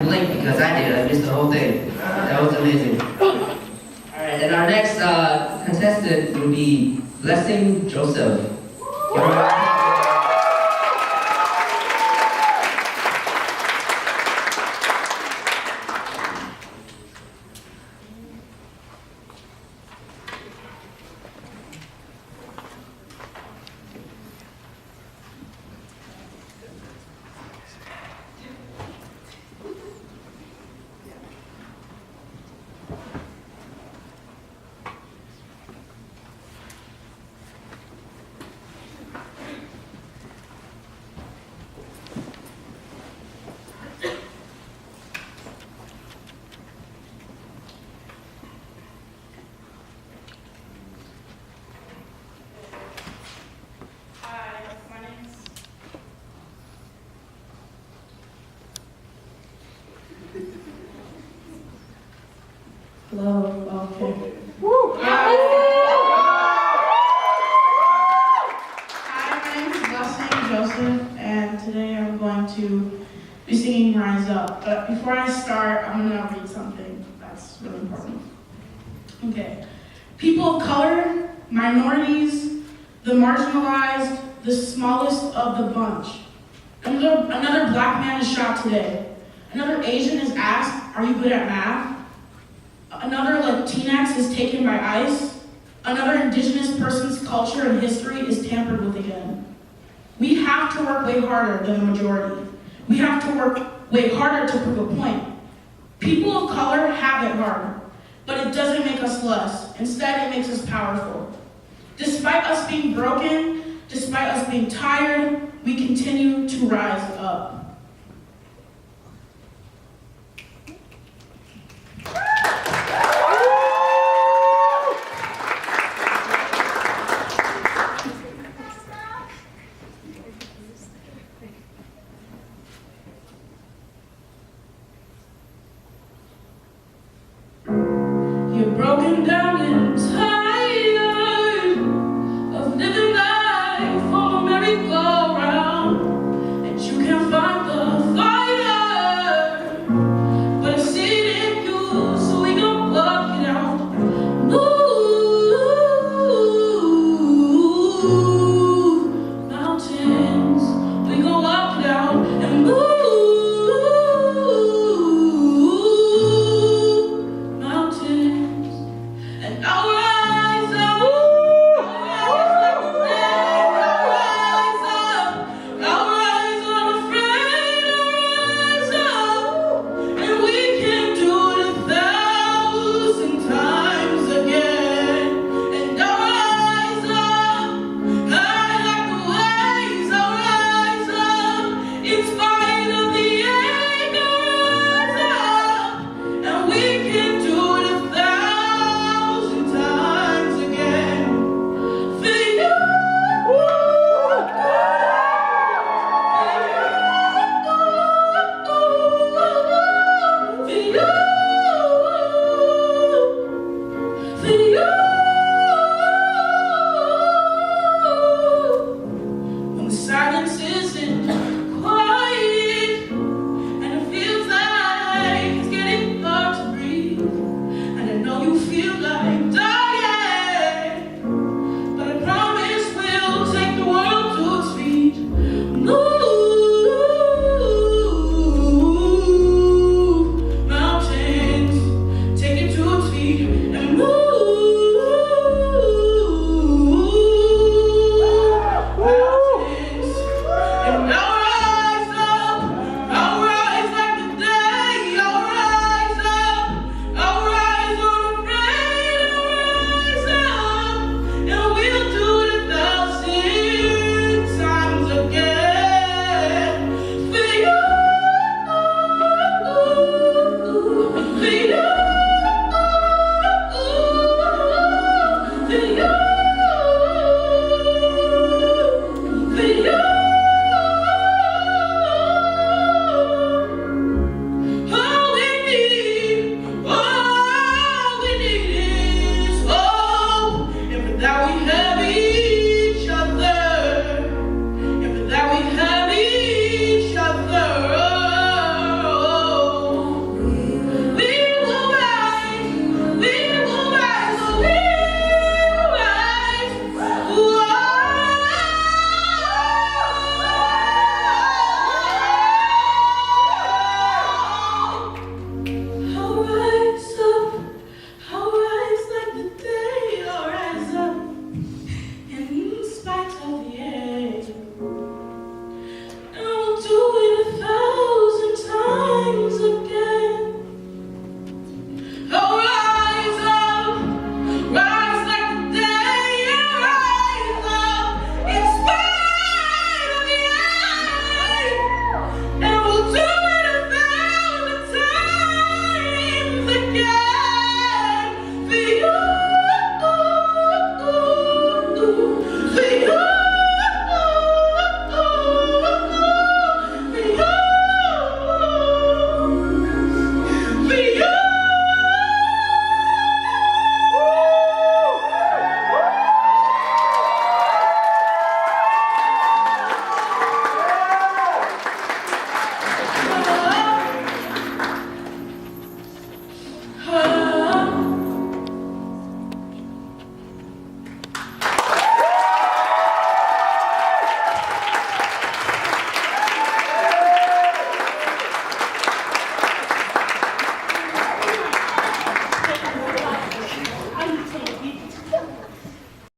blinked because I did. I missed the whole thing. That was amazing. All right, and our next contestant will be Blessing Joseph. Give her a round of applause. Hello, okay. Hi, my name is Blessing Joseph, and today I'm going to be singing Rise Up. But before I start, I'm going to read something that's really important. Okay. People of color, minorities, the marginalized, the smallest of the bunch. Another black man is shot today. Another Asian is asked, "Are you good at math?" Another Latinx is taken by ICE. Another indigenous person's culture and history is tampered with again. We have to work way harder than the majority. We have to work way harder to prove a point. People of color have it hard, but it doesn't make us less. Instead, it makes us powerful. Despite us being broken, despite us being tired, we continue to rise up.